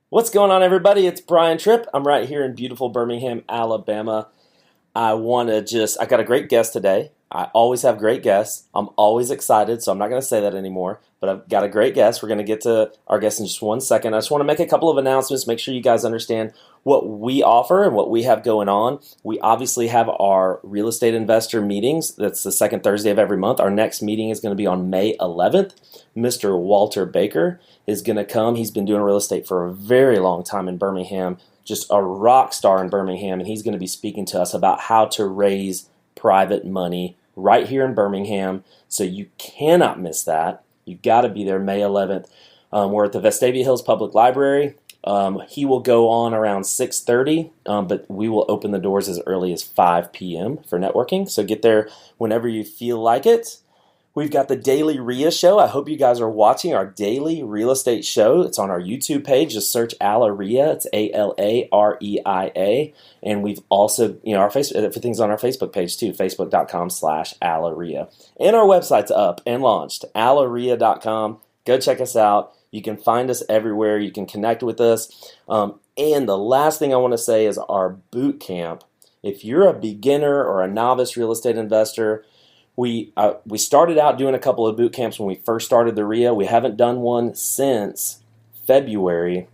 What's going on, everybody? It's Brian Trippe. I'm right here in beautiful Birmingham, Alabama. I got a great guest today. I always have great guests. I'm always excited, so I'm not going to say that anymore. But I've got a great guest. We're going to get to our guest in just one second. I just want to make a couple of announcements, make sure you guys understand what we offer and what we have going on. We obviously have our real estate investor meetings. That's the second Thursday of every month. Our next meeting is going to be on May 11th. Mr. Walter Baker is going to come. He's been doing real estate for a very long time in Birmingham, just a rock star in Birmingham, and he's going to be speaking to us about how to raise private money right here in Birmingham. So you cannot miss that. You got to be there May 11th. We're at the Vestavia Hills Public Library. He will go on around 6:30, but we will open the doors as early as 5 p.m. for networking. So get there whenever you feel like it. We've got the daily REIA show. I hope you guys are watching our daily real estate show. It's on our YouTube page. Just search REIA. It's ALAREIA. And we've also, our everything's on our Facebook page too, facebook.com/REIA. And our website's up and launched, alareia.com. Go check us out. You can find us everywhere. You can connect with us. And the last thing I want to say is our boot camp. If you're a beginner or a novice real estate investor, we started out doing a couple of boot camps when we first started the REIA. We haven't done one since February.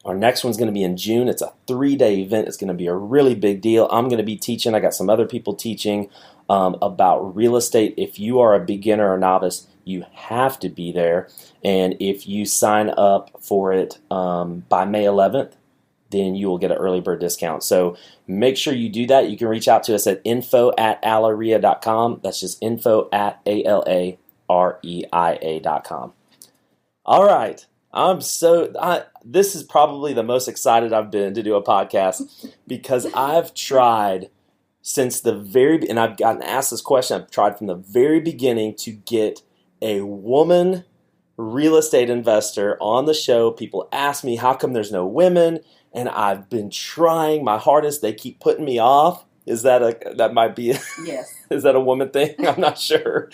Our next one's going to be in June. It's a 3-day event. It's going to be a really big deal. I'm going to be teaching. I got some other people teaching about real estate. If you are a beginner or novice, you have to be there. And if you sign up for it by May 11th, then you will get an early bird discount. So make sure you do that. You can reach out to us at info@alareia.com. That's just info@alareia.com. And right. This is probably the most excited I've been to do a podcast because I've tried and I've gotten asked this question, I've tried from the very beginning to get a woman real estate investor on the show. People ask me, how come there's no women? And I've been trying my hardest. They keep putting me off. That might be, yes. Is that a woman thing? I'm not sure.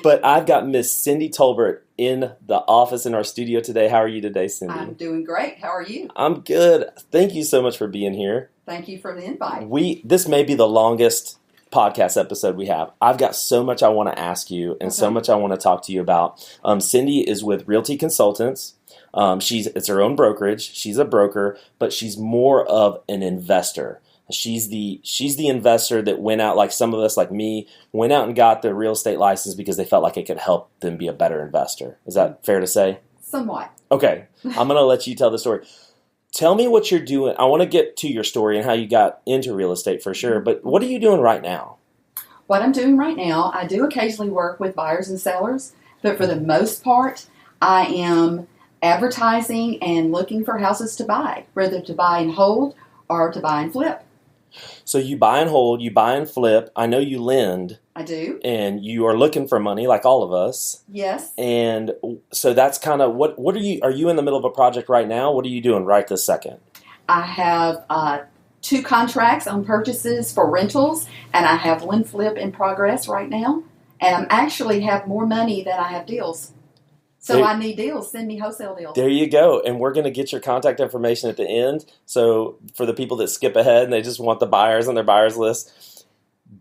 But I've got Miss Cindy Tolbert in the office in our studio today. How are you today, Cindy? I'm doing great. How are you? I'm good. Thank you so much for being here. Thank you for the invite. This may be the longest podcast episode we have. I've got so much I want to ask you and so much I want to talk to you about. Cindy is with Realty Consultants. It's her own brokerage. She's a broker, but she's more of an investor. She's the investor that went out, like some of us, like me, went out and got the real estate license because they felt like it could help them be a better investor. Is that fair to say? Somewhat. Okay. I'm going to let you tell the story. Tell me what you're doing. I want to get to your story and how you got into real estate for sure, but what are you doing right now? What I'm doing right now, I do occasionally work with buyers and sellers, but for the most part, I am advertising and looking for houses to buy, whether to buy and hold or to buy and flip. So you buy and hold, you buy and flip. I know you lend. I do. And you are looking for money like all of us. Yes. And so that's kind of what are you in the middle of a project right now? What are you doing right this second? I have 2 contracts on purchases for rentals, and I have 1 flip in progress right now. And I'm actually have more money than I have deals. So I need deals. Send me wholesale deals. There you go. And we're going to get your contact information at the end. So for the people that skip ahead and they just want the buyers on their buyers list,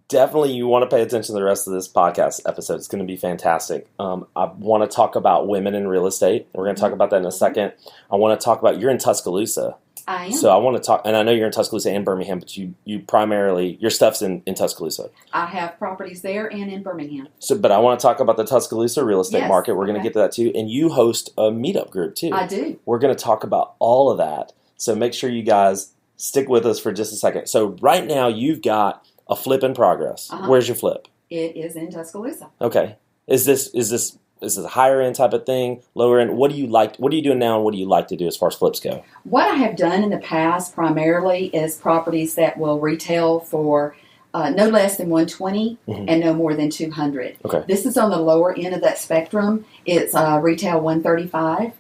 definitely you want to pay attention to the rest of this podcast episode. It's going to be fantastic. I want to talk about women in real estate. We're going to talk about that in a second. I want to talk about, you're in Tuscaloosa. I am. So I want to talk, and I know you're in Tuscaloosa and Birmingham, but you primarily, your stuff's in Tuscaloosa. I have properties there and in Birmingham. But I want to talk about the Tuscaloosa real estate market. We're going to get to that too. And you host a meetup group too. I do. We're going to talk about all of that. So make sure you guys stick with us for just a second. So right now you've got a flip in progress. Where's your flip? It is in Tuscaloosa. Okay. Is this a higher end type of thing, lower end? What do you like? What are you doing now, and what do you like to do as far as flips go? What I have done in the past primarily is properties that will retail for no less than $120 and no more than $200. Okay. This is on the lower end of that spectrum. It's retail $135,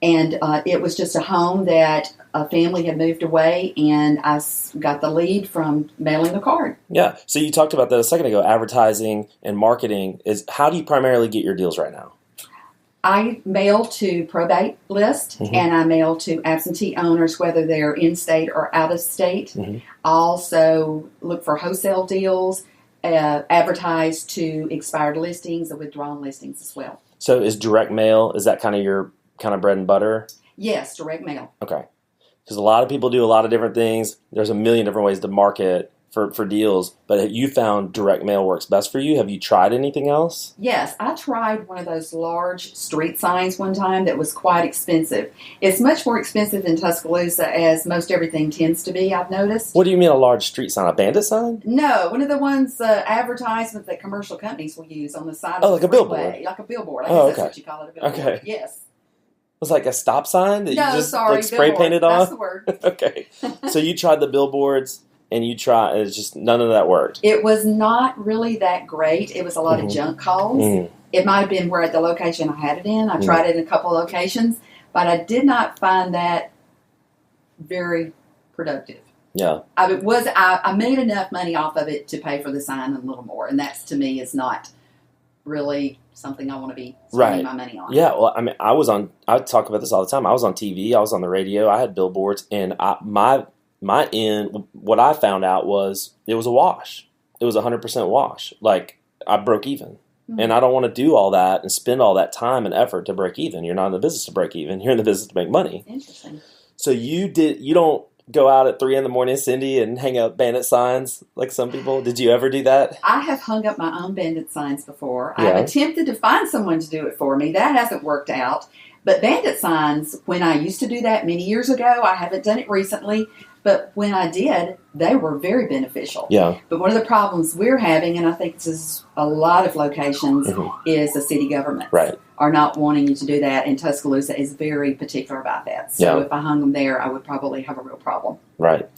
and it was just a home that a family had moved away, and I got the lead from mailing the card. Yeah. So you talked about that a second ago. Advertising and marketing how do you primarily get your deals right now? I mail to probate list, and I mail to absentee owners, whether they're in state or out of state. I also look for wholesale deals, advertise to expired listings and withdrawn listings as well. So is direct mail, is that kind of your kind of bread and butter? Yes, direct mail. Okay. Because a lot of people do a lot of different things. There's a million different ways to market for deals, but have you found direct mail works best for you? Have you tried anything else? Yes, I tried one of those large street signs one time that was quite expensive. It's much more expensive in Tuscaloosa, as most everything tends to be, I've noticed. What do you mean a large street sign? A bandit sign? No, one of the ones, advertisements that commercial companies will use on the side of like the a billboard? Like a billboard. I guess that's what you call it, a billboard. Okay. Yes. It was like a stop sign that you just spray billboard. painted on? That's the word. Okay. So you tried the billboards, and it's just none of that worked. It was not really that great. It was a lot of junk calls. It might have been where the location I had it in. I tried it in a couple of locations, but I did not find that very productive. Yeah. I made enough money off of it to pay for the sign and a little more, and that to me is not really something I want to be spending my money on. Yeah, well, I mean, I talk about this all the time. I was on TV, I was on the radio, I had billboards, and my end, what I found out was it was a wash. It was 100% wash. Like, I broke even. And I don't want to do all that and spend all that time and effort to break even. You're not in the business to break even. You're in the business to make money. Interesting. So you don't go out at 3 a.m, Cindy, and hang up bandit signs like some people? Did you ever do that? I have hung up my own bandit signs before. Yeah. I've attempted to find someone to do it for me. That hasn't worked out. But bandit signs, when I used to do that many years ago, I haven't done it recently, but when I did, they were very beneficial. Yeah. But one of the problems we're having, and I think this is a lot of locations, is the city government are not wanting you to do that, and Tuscaloosa is very particular about that. So if I hung them there, I would probably have a real problem. Right.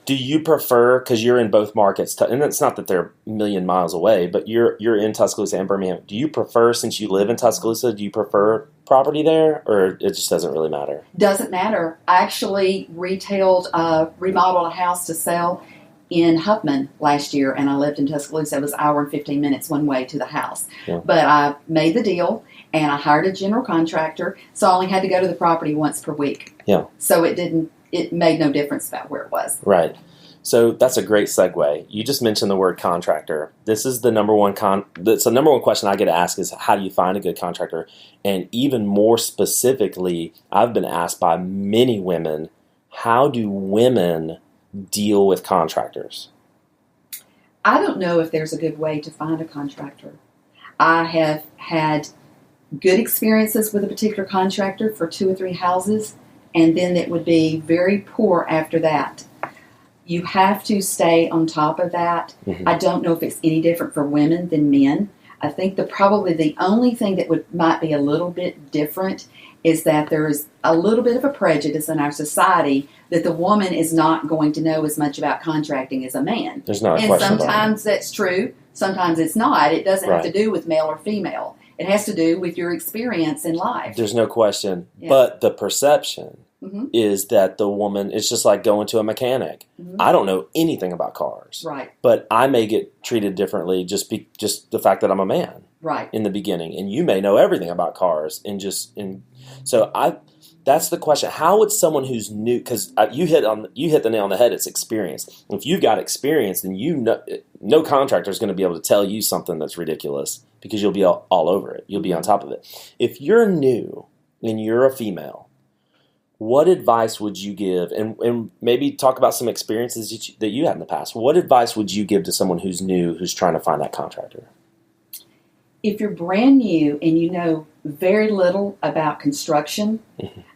Do you prefer, because you're in both markets, and it's not that they're a million miles away, but you're in Tuscaloosa and Birmingham. Do you prefer, since you live in Tuscaloosa, do you prefer property there, or it just doesn't really matter? Doesn't matter. I actually remodeled a house to sell in Huffman last year, and I lived in Tuscaloosa. It was an hour and 15 minutes one way to the house. Yeah. But I made the deal, and I hired a general contractor, so I only had to go to the property once per week. Yeah. So it made no difference about where it was. Right. So that's a great segue. You just mentioned the word contractor. This is the number one question I get asked is, how do you find a good contractor? And even more specifically, I've been asked by many women, how do women deal with contractors? I don't know if there's a good way to find a contractor. I have had good experiences with a particular contractor for 2 or 3 houses, and then it would be very poor after that. You have to stay on top of that. I don't know if it's any different for women than men. I think probably the only thing that might be a little bit different is that there's a little bit of a prejudice in our society that the woman is not going to know as much about contracting as a man. There's not a question about it. And sometimes that's true, sometimes it's not. It doesn't have to do with male or female. It has to do with your experience in life. There's no question. Yeah. But the perception is that the woman, it's just like going to a mechanic. I don't know anything about cars. Right. But I may get treated differently just the fact that I'm a man. Right. In the beginning. And you may know everything about cars. So that's the question. How would someone who's new, because you hit the nail on the head, it's experience. If you've got experience, then no contractor is going to be able to tell you something that's ridiculous because you'll be all over it. You'll be on top of it. If you're new and you're a female, what advice would you give? And maybe talk about some experiences that you had in the past. What advice would you give to someone who's new, who's trying to find that contractor? If you're brand new and you know very little about construction,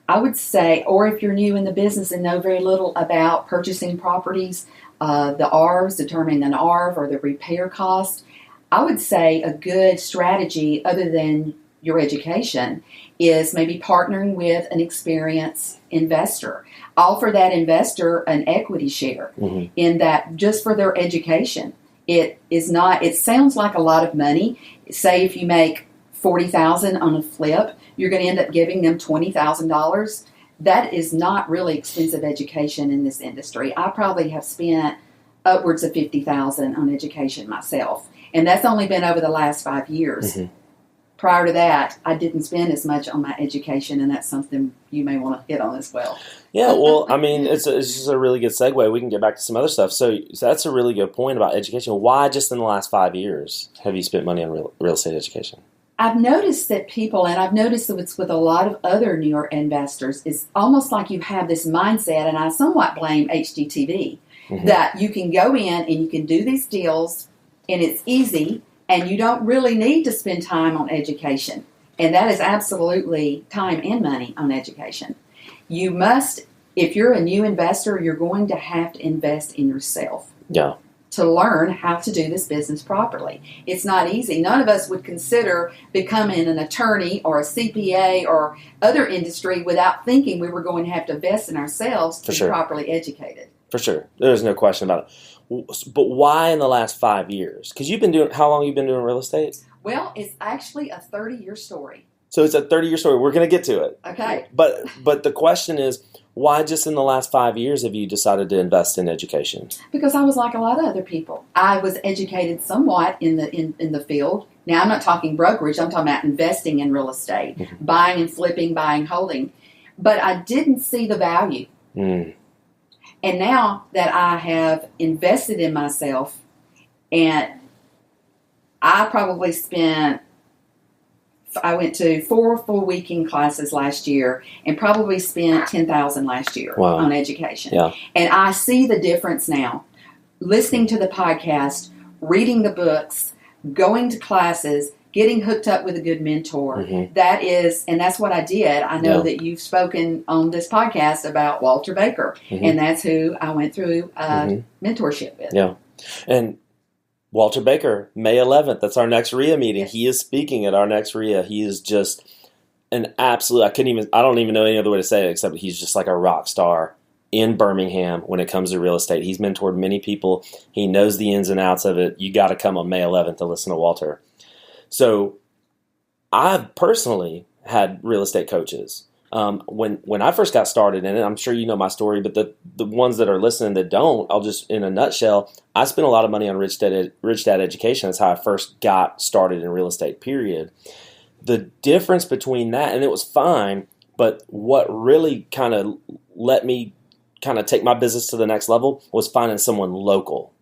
I would say, or if you're new in the business and know very little about purchasing properties, the ARVs, determining an ARV or the repair cost, I would say a good strategy other than your education is maybe partnering with an experienced investor. Offer that investor an equity share in that just for their education. It sounds like a lot of money. Say if you make $40,000 on a flip, you're going to end up giving them $20,000. That is not really expensive education in this industry. I probably have spent upwards of $50,000 on education myself, and that's only been over the last 5 years. prior to that, I didn't spend as much on my education, and that's something you may want to hit on as well. Yeah, well, I mean, it's just a really good segue. We can get back to some other stuff. So that's a really good point about education. Why just in the last 5 years have you spent money on real estate education? I've noticed that people, and I've noticed that it's with a lot of other newer investors, it's almost like you have this mindset, and I somewhat blame HGTV, that you can go in and you can do these deals, and it's easy, and you don't really need to spend time on education. And that is absolutely time and money on education. You must, if you're a new investor, you're going to have to invest in yourself. Yeah. To learn how to do this business properly. It's not easy. None of us would consider becoming an attorney or a CPA or other industry without thinking we were going to have to invest in ourselves to be properly educated. For sure. There's no question about it. But why in the last 5 years? Because you've been doing, how long have you been doing real estate? Well, it's actually a 30-year story. So it's a 30-year story. We're going to get to it. Okay. But the question is, why just in the last 5 years have you decided to invest in education? Because I was like a lot of other people. I was educated somewhat in the field. Now, I'm not talking brokerage. I'm talking about investing in real estate, buying and flipping, buying, holding. But I didn't see the value. And now that I have invested in myself, and I probably I went to 4 full weekend classes last year and probably spent $10,000 last year on education. Yeah. And I see the difference now. Listening to the podcast, reading the books, going to classes, getting hooked up with a good mentor. That's what I did. I know that you've spoken on this podcast about Walter Baker, and that's who I went through mentorship with. Yeah. And Walter Baker, May 11th. That's our next REIA meeting. Yes. He is speaking at our next REIA. He is just an absolute, I don't even know any other way to say it except he's just like a rock star in Birmingham when it comes to real estate. He's mentored many people. He knows the ins and outs of it. You got to come on May 11th to listen to Walter. So I've personally had real estate coaches. When I first got started in it, I'm sure you know my story, but the ones that are listening that don't, I'll just, in a nutshell, I spent a lot of money on Rich Dad Education. That's how I first got started in real estate, period. The difference between that, and it was fine, but what really kind of let me kind of take my business to the next level was finding someone local.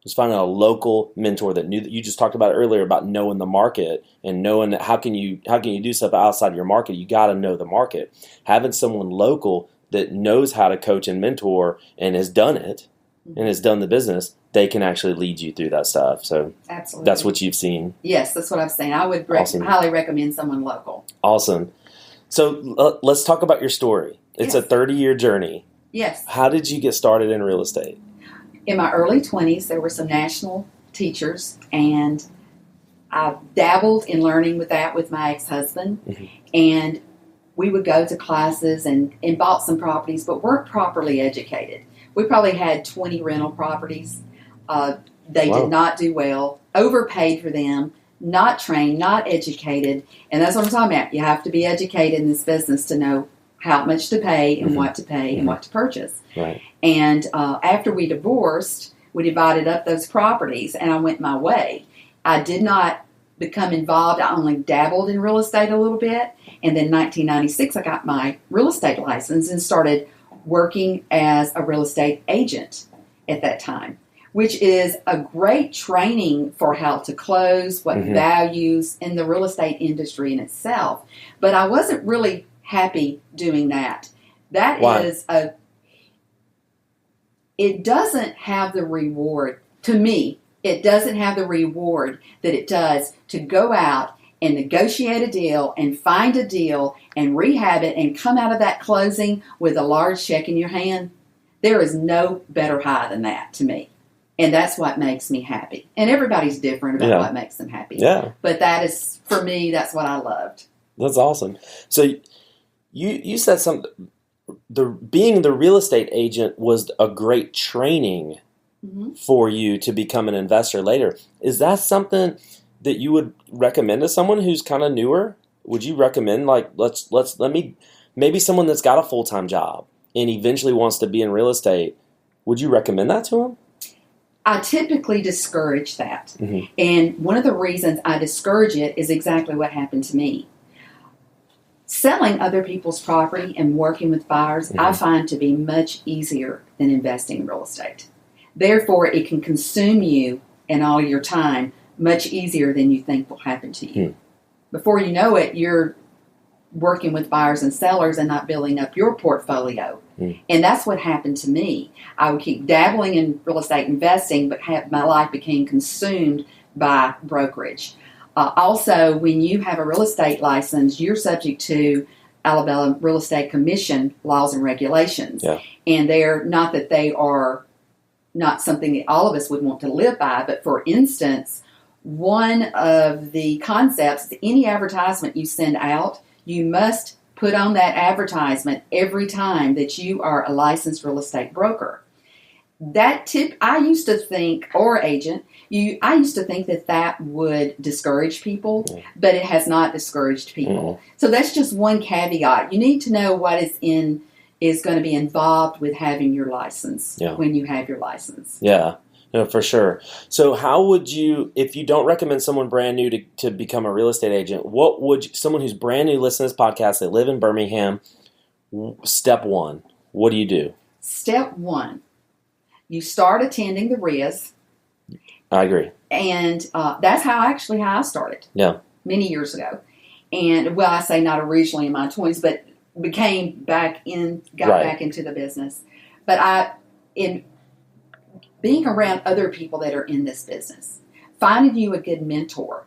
Just finding a local mentor that knew that you just talked about it earlier about knowing the market and knowing that how can you do stuff outside your market. You got to know the market. Having someone local that knows how to coach and mentor and has done it and has done the business, they can actually lead you through that stuff. So absolutely, that's what you've seen. Yes, that's what I've seen. I would highly recommend someone local. Awesome. So let's talk about your story. It's a 30-year journey. Yes. How did you get started in real estate? In my early 20s, there were some national teachers, and I dabbled in learning with that with my ex-husband, and we would go to classes and bought some properties, but weren't properly educated. We probably had 20 rental properties. They did not do well, overpaid for them, not trained, not educated, and that's what I'm talking about. You have to be educated in this business to know how much to pay and what to pay and what to purchase. Right. And after we divorced, we divided up those properties, and I went my way. I did not become involved. I only dabbled in real estate a little bit, and then in 1996, I got my real estate license and started working as a real estate agent at that time, which is a great training for how to close, what values in the real estate industry in itself. But I wasn't really happy doing that. It doesn't have the reward, to me, it doesn't have the reward that it does to go out and negotiate a deal and find a deal and rehab it and come out of that closing with a large check in your hand. There is no better high than that to me. And that's what makes me happy. And everybody's different about what makes them happy. Yeah. But that is, for me, that's what I loved. That's awesome. So you said something. Being the real estate agent was a great training for you to become an investor later. Is that something that you would recommend to someone who's kind of newer? Would you recommend, like, maybe someone that's got a full-time job and eventually wants to be in real estate, would you recommend that to them? I typically discourage that. And one of the reasons I discourage it is exactly what happened to me. Selling other people's property and working with buyers, I find to be much easier than investing in real estate. Therefore, it can consume you and all your time much easier than you think will happen to you. Before you know it, you're working with buyers and sellers and not building up your portfolio. And that's what happened to me. I would keep dabbling in real estate investing, but my life became consumed by brokerage. Also, when you have a real estate license, you're subject to Alabama Real Estate Commission laws and regulations. And they're not that they are not something that all of us would want to live by, but for instance, one of the concepts, any advertisement you send out, you must put on that advertisement every time that you are a licensed real estate broker. That tip, I used to think, or agent, I used to think that would discourage people, but it has not discouraged people. So that's just one caveat. You need to know what is going to be involved with having your license when you have your license. Yeah, no, for sure. So how would you, if you don't recommend someone brand new to become a real estate agent, what would someone who's brand new listen to this podcast, they live in Birmingham, step one, what do you do? Step one, you start attending the REIAs. I agree. And that's how I started. Many years ago. And, well, I say not originally in my 20s, but got back into the business. But in being around other people that are in this business, finding you a good mentor,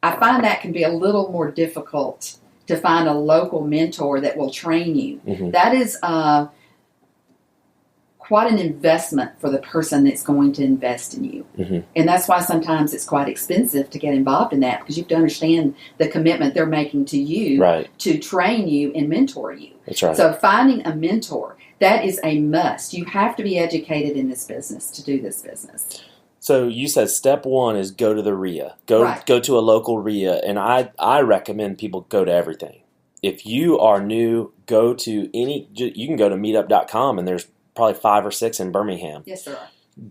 I find that can be a little more difficult to find a local mentor that will train you. That is quite an investment for the person that's going to invest in you. And that's why sometimes it's quite expensive to get involved in that, because you have to understand the commitment they're making to you to train you and mentor you. That's right. So finding a mentor, that is a must. You have to be educated in this business to do this business. So you said step one is go to the REIA. Go to a local REIA, and I recommend people go to everything. If you are new, go to you can go to meetup.com, and there's probably 5 or 6 in Birmingham. Yes, there are.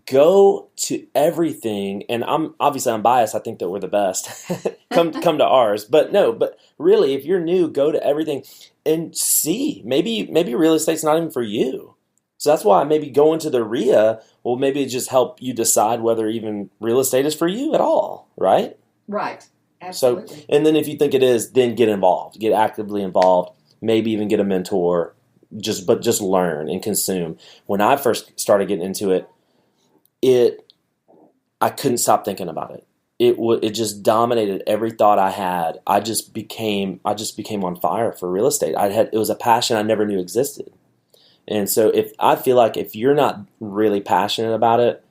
Go to everything, and I'm biased. I think that we're the best. come to ours, but really, if you're new, go to everything and see. Maybe real estate's not even for you. So that's why maybe going to the REIA will maybe just help you decide whether even real estate is for you at all. Right. Right. Absolutely. So, and then if you think it is, then get involved. Get actively involved. Maybe even get a mentor. Just learn and consume. When I first started getting into it, I couldn't stop thinking about it. It just dominated every thought I had. I just became on fire for real estate. It was a passion I never knew existed. And so I feel like if you're not really passionate about it,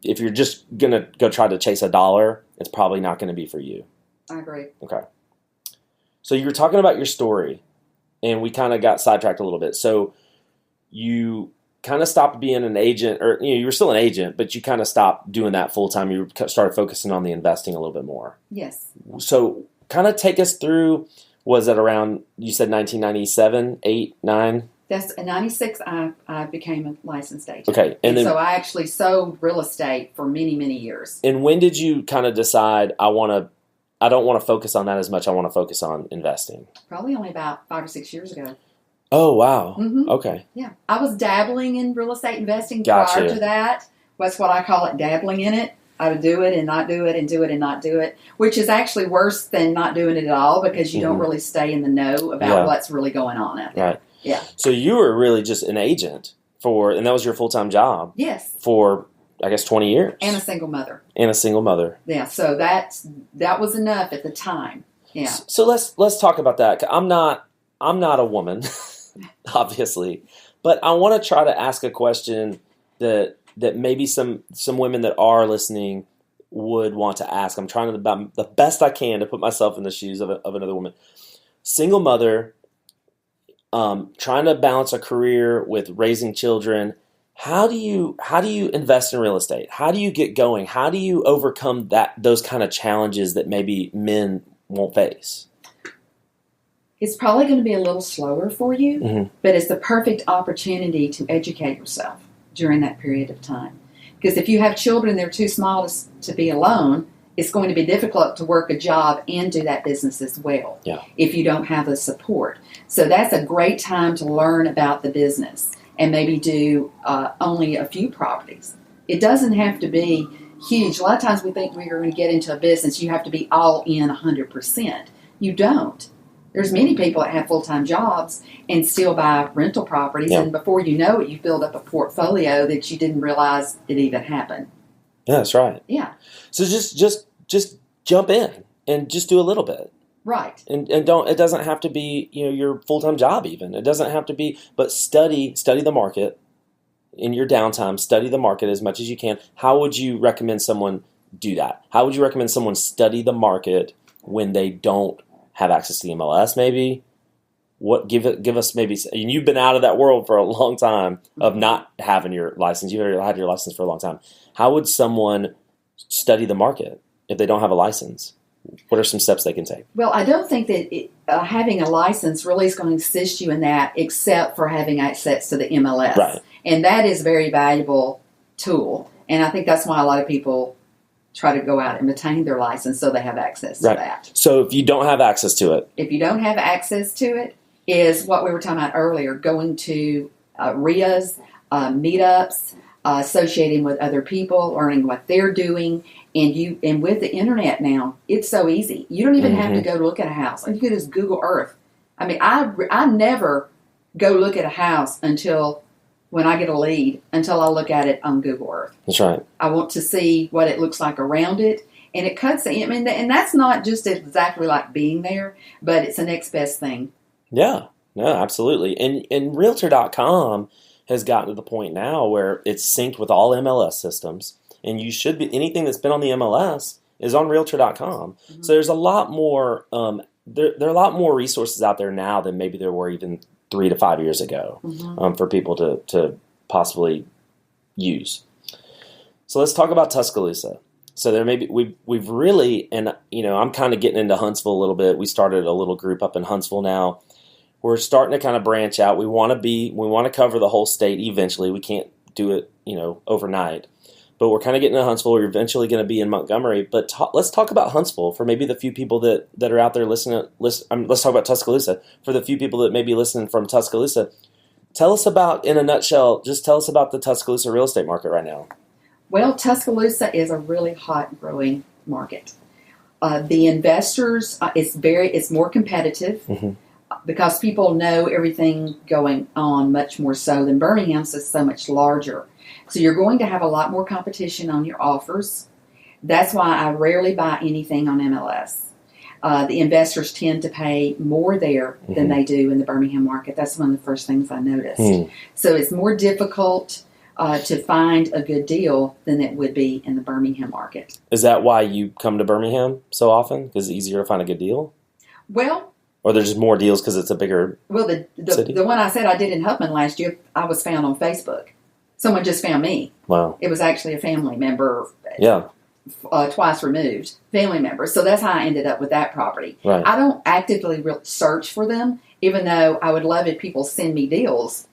if you're just gonna go try to chase a dollar, it's probably not going to be for you. I agree. Okay. So you were talking about your story. And we kind of got sidetracked a little bit. So you kind of stopped being an agent, or you were still an agent, but you kind of stopped doing that full time. You started focusing on the investing a little bit more. Yes. So kind of take us through, was it around, you said 1997, 8, 9? That's in 96 I became a licensed agent. Okay. And then, so I actually sold real estate for many, many years. And when did you kind of decide, I don't want to focus on that as much. I want to focus on investing? Probably only about 5 or 6 years ago. Oh, wow. Mm-hmm. Okay. Yeah. I was dabbling in real estate investing prior to that. That's what I call it, dabbling in it. I would do it and not do it and do it and not do it, which is actually worse than not doing it at all, because you don't really stay in the know about what's really going on out there. Right. Yeah. So you were really just an agent and that was your full-time job? Yes. For, I guess, 20 years. And a single mother. Yeah. So that was enough at the time. Yeah. So let's talk about that. I'm not a woman, obviously, but I want to try to ask a question that maybe some women that are listening would want to ask. I'm trying the best I can to put myself in the shoes of another woman. Single mother, trying to balance a career with raising children. How do you invest in real estate? How do you get going? How do you overcome those kind of challenges that maybe men won't face? It's probably going to be a little slower for you, but it's the perfect opportunity to educate yourself during that period of time. Because if you have children, they're too small to be alone. It's going to be difficult to work a job and do that business as well if you don't have the support. So that's a great time to learn about the business and maybe do only a few properties. It doesn't have to be huge. A lot of times we think we're going to get into a business, you have to be all in 100%. You don't. There's many people that have full-time jobs and still buy rental properties, and before you know it, you build up a portfolio that you didn't realize it even happened. Yeah, that's right. Yeah. So just jump in and just do a little bit. Right. And don't, it doesn't have to be, your full-time job even. It doesn't have to be, but study the market in your downtime. Study the market as much as you can. How would you recommend someone do that? How would you recommend someone study the market when they don't have access to the MLS maybe? Give us maybe, and you've been out of that world for a long time of not having your license. You've had your license for a long time. How would someone study the market if they don't have a license? What are some steps they can take? Well, I don't think that having a license really is going to assist you in that, except for having access to the MLS. Right. And that is a very valuable tool. And I think that's why a lot of people try to go out and obtain their license so they have access to that. So if you don't have access to it. If you don't have access to it, is what we were talking about earlier, going to REIAs, meetups, associating with other people, learning what they're doing. And with the internet now, it's so easy. You don't even have to go look at a house. You can just Google Earth. I mean, I never go look at a house until when I get a lead, until I look at it on Google Earth. That's right. I want to see what it looks like around it. And it cuts, and that's not just exactly like being there, but it's the next best thing. Yeah, no, absolutely. And Realtor.com has gotten to the point now where it's synced with all MLS systems. And you should be, anything that's been on the MLS is on Realtor.com. Mm-hmm. So there's a lot more, there are a lot more resources out there now than maybe there were even 3 to 5 years ago for people to possibly use. So let's talk about Tuscaloosa. So there may be, we've really, and I'm kind of getting into Huntsville a little bit. We started a little group up in Huntsville now. We're starting to kind of branch out. We want to cover the whole state eventually. We can't do it, overnight. But we're kind of getting to Huntsville. We're eventually going to be in Montgomery. But let's talk about Huntsville for maybe the few people that are out there listening. Let's talk about Tuscaloosa for the few people that may be listening from Tuscaloosa. Tell us about, in a nutshell, just tell us about the Tuscaloosa real estate market right now. Well, Tuscaloosa is a really hot growing market. The investors, it's more competitive. Mm-hmm. Because people know everything going on much more so than Birmingham's is so much larger. So you're going to have a lot more competition on your offers. That's why I rarely buy anything on MLS. The investors tend to pay more there than they do in the Birmingham market. That's one of the first things I noticed. So it's more difficult to find a good deal than it would be in the Birmingham market. Is that why you come to Birmingham so often? Because it's easier to find a good deal? Well, or there's just more deals because it's a bigger city? The one I said I did in Huffman last year, I was found on Facebook. Someone just found me. Wow. It was actually a family member. Yeah. Twice removed family member. So that's how I ended up with that property. Right. I don't actively search for them, even though I would love if people send me deals,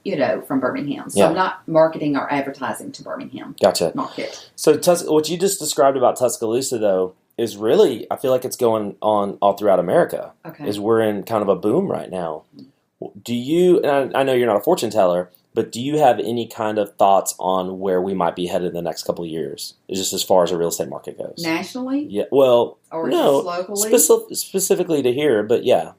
from Birmingham. So I'm not marketing or advertising to Birmingham. Gotcha. Market. So what you just described about Tuscaloosa, though, is really, I feel like it's going on all throughout America. Okay. Is we're in kind of a boom right now. Do you, and I know you're not a fortune teller, but do you have any kind of thoughts on where we might be headed in the next couple of years, just as far as the real estate market goes? Nationally? Yeah. Well, or no, just locally? Specifically to here, but yeah.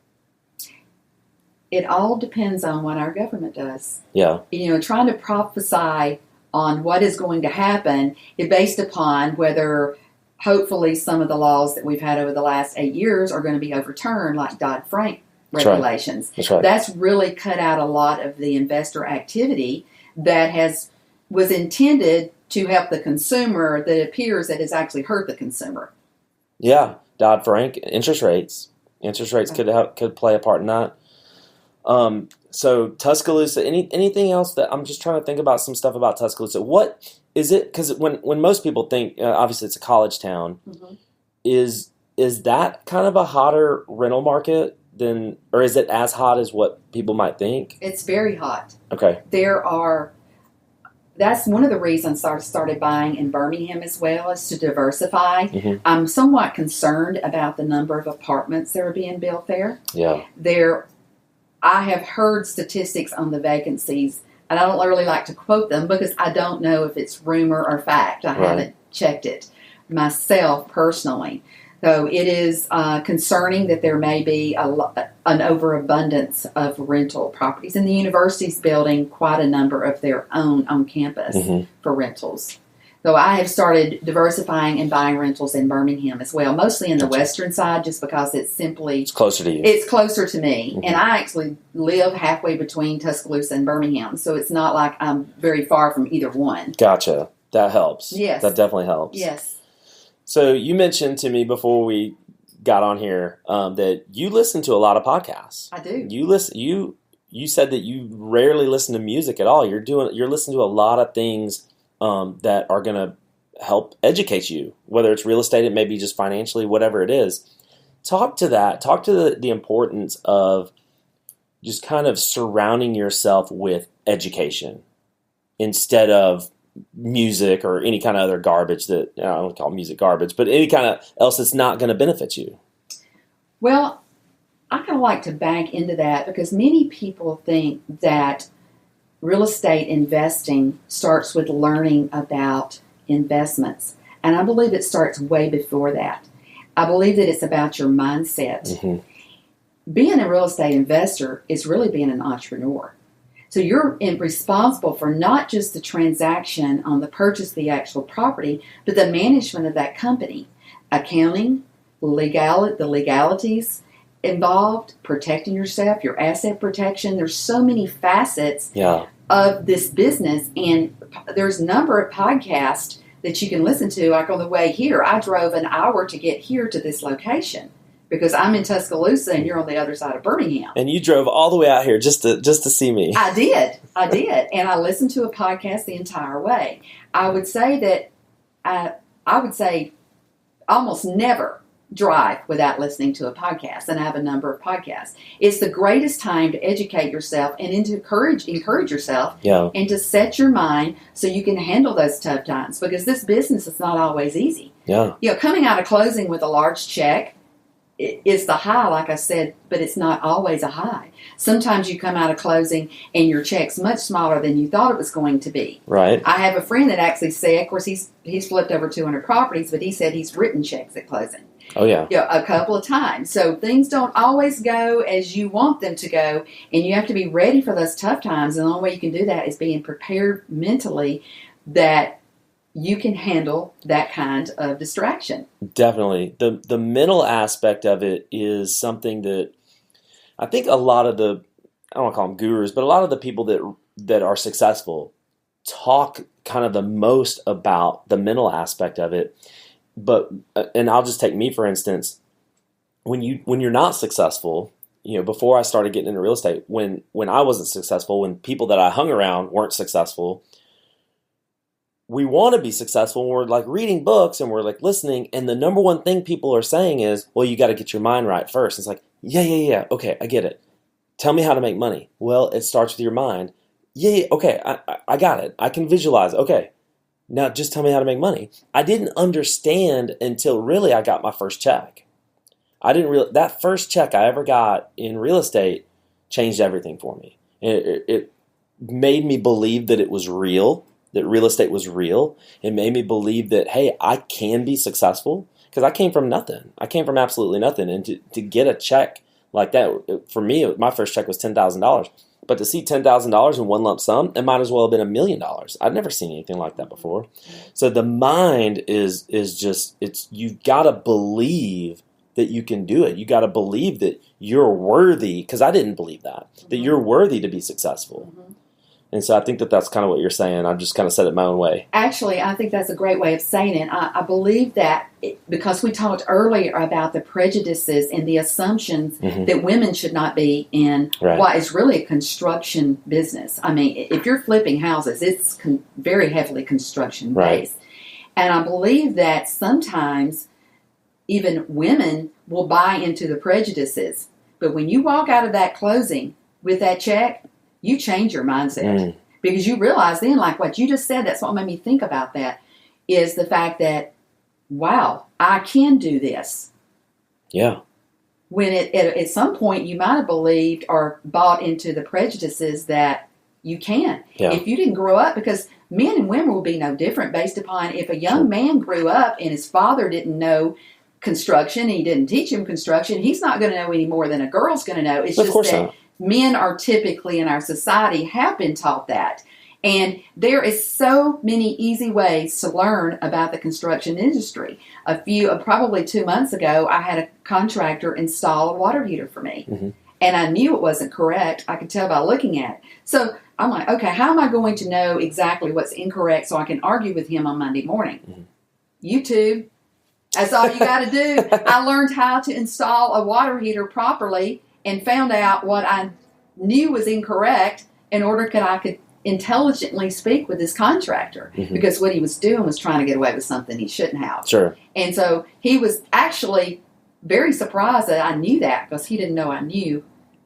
It all depends on what our government does. Yeah. Trying to prophesy on what is going to happen is based upon whether hopefully some of the laws that we've had over the last 8 years are going to be overturned, like Dodd-Frank regulations. That's right. That's really cut out a lot of the investor activity that was intended to help the consumer that appears that has actually hurt the consumer. Yeah, Dodd-Frank, interest rates. Interest rates could play a part in that. So Tuscaloosa, anything else that I'm just trying to think about some stuff about Tuscaloosa. What is it? Because when most people think, obviously it's a college town, is that kind of a hotter rental market than, or is it as hot as what people might think? It's very hot. Okay. There are that's one of the reasons I started buying in Birmingham as well, is to diversify. Mm-hmm. I'm somewhat concerned about the number of apartments that are being built there. Yeah. I have heard statistics on the vacancies, and I don't really like to quote them because I don't know if it's rumor or fact. I haven't checked it myself personally. So it is concerning that there may be an overabundance of rental properties. And the university's building quite a number of their own on campus for rentals. So I have started diversifying and buying rentals in Birmingham as well, mostly in the western side, just because it's closer to you. It's closer to me. And I actually live halfway between Tuscaloosa and Birmingham, so it's not like I'm very far from either one. Gotcha. That helps. Yes. That definitely helps. Yes. So you mentioned to me before we got on here that you listen to a lot of podcasts. I do. You said that you rarely listen to music at all. You're listening to a lot of things that are going to help educate you, whether it's real estate, it may be just financially, whatever it is. Talk to that. Talk to the importance of just kind of surrounding yourself with education instead of music or any kind of other garbage that, I don't call music garbage, but any kind of else that's not going to benefit you. Well, I kind of like to back into that because many people think that real estate investing starts with learning about investments. And I believe it starts way before that. I believe that it's about your mindset. Mm-hmm. Being a real estate investor is really being an entrepreneur. So you're responsible for not just the transaction on the purchase of the actual property, but the management of that company, accounting, the legalities involved, protecting yourself, your asset protection. There's so many facets of this business, and there's a number of podcasts that you can listen to. Like on the way here, I drove an hour to get here to this location because I'm in Tuscaloosa and you're on the other side of Birmingham. And you drove all the way out here just to see me. I did, and I listened to a podcast the entire way. I would say that I would say almost never drive without listening to a podcast, and I have a number of podcasts. It's the greatest time to educate yourself and to encourage yourself and to set your mind so you can handle those tough times, because this business is not always easy. Coming out of closing with a large check is the high, like I said, but it's not always a high. Sometimes you come out of closing and your check's much smaller than you thought it was going to be. Right. I have a friend that actually said, of course, he's flipped over 200 properties, but he said he's written checks at closing. Oh, yeah. A couple of times. So things don't always go as you want them to go, and you have to be ready for those tough times. And the only way you can do that is being prepared mentally that you can handle that kind of distraction. Definitely. The mental aspect of it is something that I think a lot of I don't want to call them gurus, but a lot of the people that are successful talk kind of the most about the mental aspect of it. But, and I'll just take me for instance, when you're not successful, before I started getting into real estate, when I wasn't successful, when people that I hung around weren't successful, we want to be successful, and we're like reading books and we're like listening, and the number one thing people are saying is, well, you got to get your mind right first. It's like, yeah, okay, I get it. Tell me how to make money. Well, it starts with your mind. Yeah, okay, I got it. I can visualize. Okay, now just tell me how to make money. I didn't understand until really I got my first check. That first check I ever got in real estate changed everything for me. It made me believe that it was real. That real estate was real. It made me believe that, hey, I can be successful, because I came from nothing. I came from absolutely nothing. And to get a check like that, for me, my first check was $10,000. But to see $10,000 in one lump sum, it might as well have been $1 million. I'd never seen anything like that before. So the mind is just, you've got to believe that you can do it. You got to believe that you're worthy, because I didn't believe that you're worthy to be successful. Mm-hmm. And so I think that's kind of what you're saying. I just kind of said it my own way. Actually, I think that's a great way of saying it. I believe that because we talked earlier about the prejudices and the assumptions that women should not be in what is really a construction business. I mean, if you're flipping houses, it's very heavily construction based. And I believe that sometimes even women will buy into the prejudices. But when you walk out of that closing with that check, you change your mindset. Because you realize then, like what you just said, that's what made me think about that, is the fact that, wow, I can do this. Yeah. When at some point you might have believed or bought into the prejudices that you can't. Yeah. If you didn't grow up, because men and women will be no different based upon if a young man grew up and his father didn't know construction, he didn't teach him construction, he's not going to know any more than a girl's going to know. It's just that not. Men are typically in our society have been taught that. And there is so many easy ways to learn about the construction industry. Probably 2 months ago, I had a contractor install a water heater for me. Mm-hmm. And I knew it wasn't correct. I could tell by looking at it. So I'm like, okay, how am I going to know exactly what's incorrect so I can argue with him on Monday morning? Mm-hmm. YouTube. That's all you got to do. I learned how to install a water heater properly and found out what I knew was incorrect in order that I could intelligently speak with this contractor, mm-hmm. because what he was doing was trying to get away with something he shouldn't have. Sure. And so he was actually very surprised that I knew that, because he didn't know I knew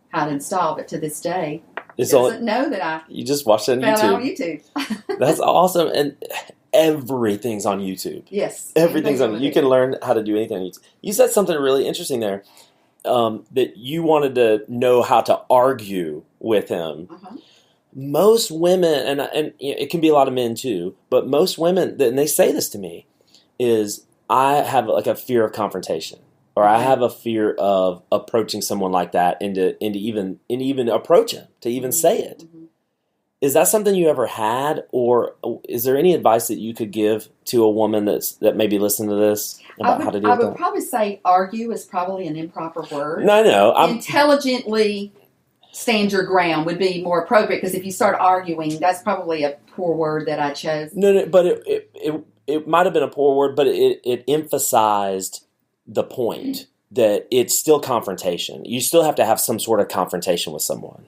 how to install. But to this day, he doesn't know that I you just watched it on found YouTube. out on YouTube. That's awesome. And everything's on YouTube. Yes. Everything's on. You can learn how to do anything on YouTube. You said something really interesting there, that you wanted to know how to argue with him. Uh-huh. Most women, and it can be a lot of men too, but most women, and they say this to me, is I have like a fear of confrontation, or I have a fear of approaching someone like that, and even approach him, to even say it. Mm-hmm. Is that something you ever had, or is there any advice that you could give to a woman that maybe listen to this about how to do that? I would probably say argue is probably an improper word. No, I know. Intelligently stand your ground would be more appropriate, because if you start arguing, that's probably a poor word that I chose. No, but it might have been a poor word, but it emphasized the point that it's still confrontation. You still have to have some sort of confrontation with someone.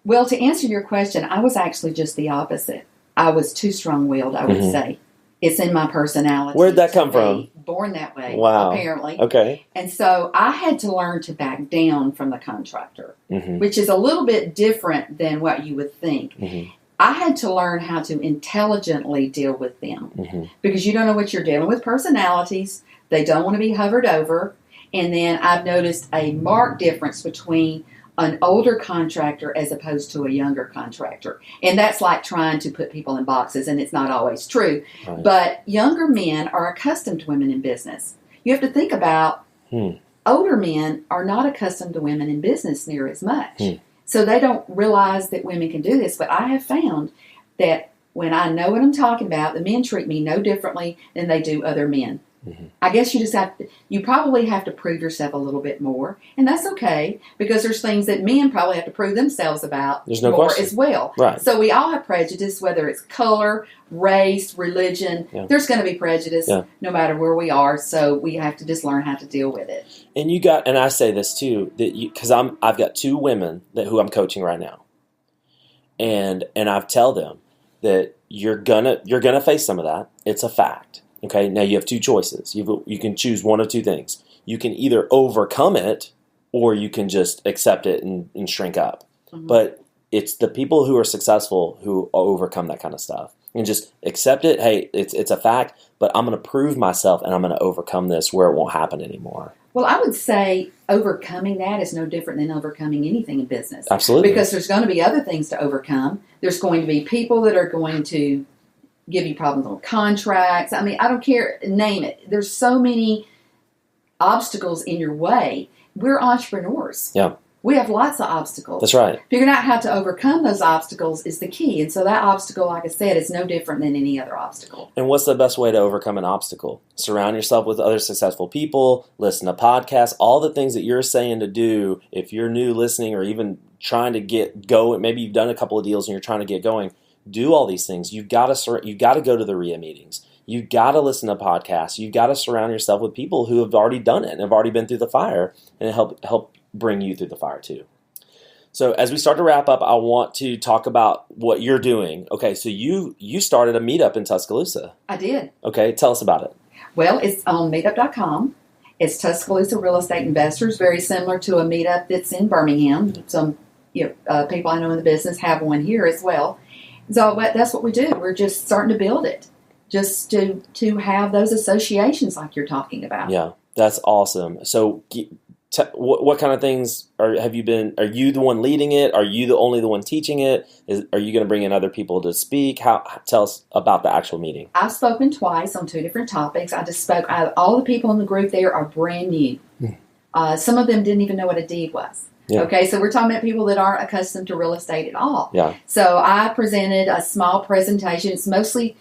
Well, to answer your question, I was actually just the opposite. I was too strong-willed, I would mm-hmm. say. It's in my personality. Where'd that come from? Born that way, wow. Apparently. Okay. And so I had to learn to back down from the contractor, mm-hmm. which is a little bit different than what you would think. Mm-hmm. I had to learn how to intelligently deal with them, mm-hmm. because you don't know what you're dealing with. Personalities, they don't want to be hovered over. And then I've noticed a marked difference between an older contractor as opposed to a younger contractor. And that's like trying to put people in boxes, and it's not always true. Right. But younger men are accustomed to women in business. You have to think about older men are not accustomed to women in business near as much. So they don't realize that women can do this. But I have found that when I know what I'm talking about, the men treat me no differently than they do other men. Mm-hmm. I guess you probably have to prove yourself a little bit more, and that's okay, because there's things that men probably have to prove themselves about more as well. Right. So we all have prejudice, whether it's color, race, religion. Yeah. There's going to be prejudice no matter where we are, so we have to just learn how to deal with it. And I say this too, that because I've got 2 women who I'm coaching right now, and I tell them that you're gonna face some of that. It's a fact. Okay, now you have 2 choices. You can choose one of 2 things. You can either overcome it, or you can just accept it and shrink up. Mm-hmm. But it's the people who are successful who overcome that kind of stuff and just accept it. Hey, it's a fact, but I'm going to prove myself, and I'm going to overcome this where it won't happen anymore. Well, I would say overcoming that is no different than overcoming anything in business. Absolutely. Because there's going to be other things to overcome. There's going to be people that are going to give you problems on contracts. I mean, I don't care, name it. There's so many obstacles in your way. We're entrepreneurs. Yeah. We have lots of obstacles. That's right. Figuring out how to overcome those obstacles is the key. And so that obstacle, like I said, is no different than any other obstacle. And what's the best way to overcome an obstacle? Surround yourself with other successful people, listen to podcasts, all the things that you're saying to do. If you're new listening, or even trying to get going, maybe you've done a couple of deals and you're trying to get going, do all these things. You've got to go to the REIA meetings. You've got to listen to podcasts. You've got to surround yourself with people who have already done it and have already been through the fire, and help bring you through the fire too. So as we start to wrap up, I want to talk about what you're doing. Okay, so you started a meetup in Tuscaloosa. I did. Okay, tell us about it. Well, it's on meetup.com. It's Tuscaloosa Real Estate Investors, very similar to a meetup that's in Birmingham. Some people I know in the business have one here as well. So that's what we do. We're just starting to build it, just to have those associations like you're talking about. Yeah, that's awesome. So, what kind of things have you been? Are you the one leading it? Are you the only one teaching it? Are you going to bring in other people to speak? Tell us about the actual meeting. I've spoken twice on 2 different topics. I just spoke. All the people in the group there are brand new. Some of them didn't even know what a deed was. Yeah. Okay, so we're talking about people that aren't accustomed to real estate at all. Yeah. So I presented a small presentation. It's mostly,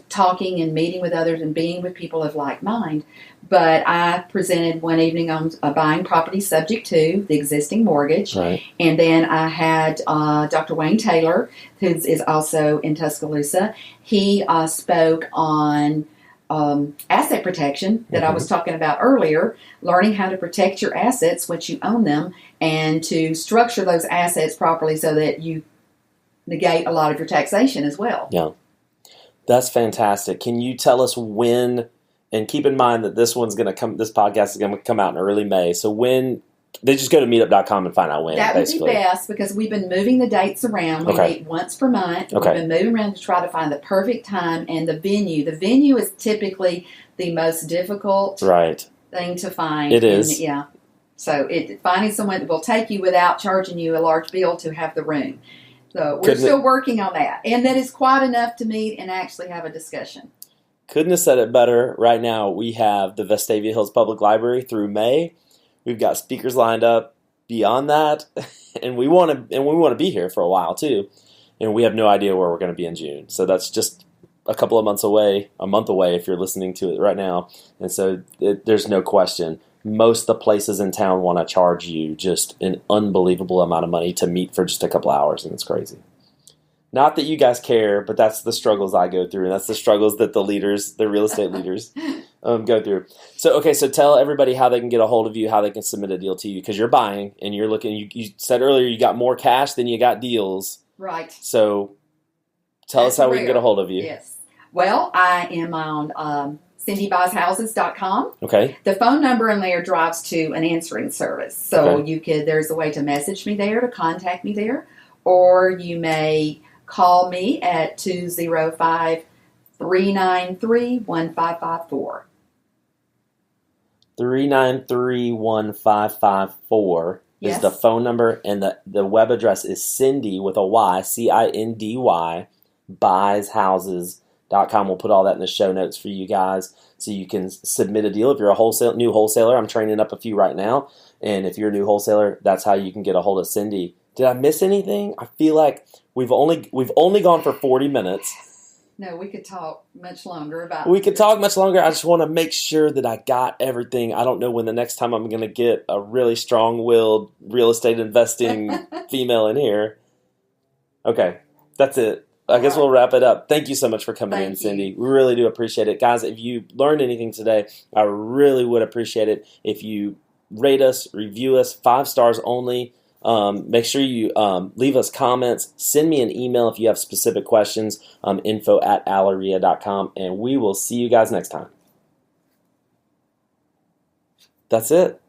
talking and meeting with others and being with people of like mind. But I presented one evening on buying property subject to the existing mortgage. Right. And then I had Dr. Wayne Taylor, who is also in Tuscaloosa. He spoke on asset protection that I was talking about earlier, learning how to protect your assets once you own them and to structure those assets properly so that you negate a lot of your taxation as well. Yeah. That's fantastic. Can you tell us when, and keep in mind that this podcast is going to come out in early May. So when, they just go to meetup.com and find out when. That basically would be best because we've been moving the dates around. We meet once per month. Okay. We've been moving around to try to find the perfect time and the venue. The venue is typically the most difficult thing to find. It is. Yeah. So finding someone that will take you without charging you a large bill to have the room. So we're still working on that. And that is quite enough to meet and actually have a discussion. Couldn't have said it better. Right now we have the Vestavia Hills Public Library through May. We've got speakers lined up beyond that, and we want to be here for a while too. And we have no idea where we're going to be in June. So that's just a couple of months away, a month away if you're listening to it right now. And so there's no question. Most of the places in town want to charge you just an unbelievable amount of money to meet for just a couple hours, and it's crazy. Not that you guys care, but that's the struggles I go through, and that's the struggles that the real estate leaders go through. So tell everybody how they can get a hold of you, how they can submit a deal to you, because you're buying, and you're looking, you said earlier you got more cash than you got deals. Right. So tell us how we can get a hold of you. Yes. Well, I am on CindyBuysHouses.com. Okay. The phone number in there drives to an answering service. So there's a way to message me there, to contact me there, or you may call me at 205-393-1554. 393-1554 is the phone number, and the web address is Cindy with a Y, Cindy, buyshouses.com. We'll put all that in the show notes for you guys so you can submit a deal. If you're a new wholesaler, I'm training up a few right now, and if you're a new wholesaler, that's how you can get a hold of Cindy. Did I miss anything? I feel like we've only gone for 40 minutes. No, we could talk much longer about. We could talk much longer. I just want to make sure that I got everything. I don't know when the next time I'm going to get a really strong-willed real estate investing female in here. Okay, that's it. I guess we'll wrap it up. Thank you so much for coming in, Cindy. We really do appreciate it. Guys, if you learned anything today, I really would appreciate it if you rate us, review us, 5 stars only. Make sure you leave us comments. Send me an email if you have specific questions, info@alleria.com, and we will see you guys next time. That's it.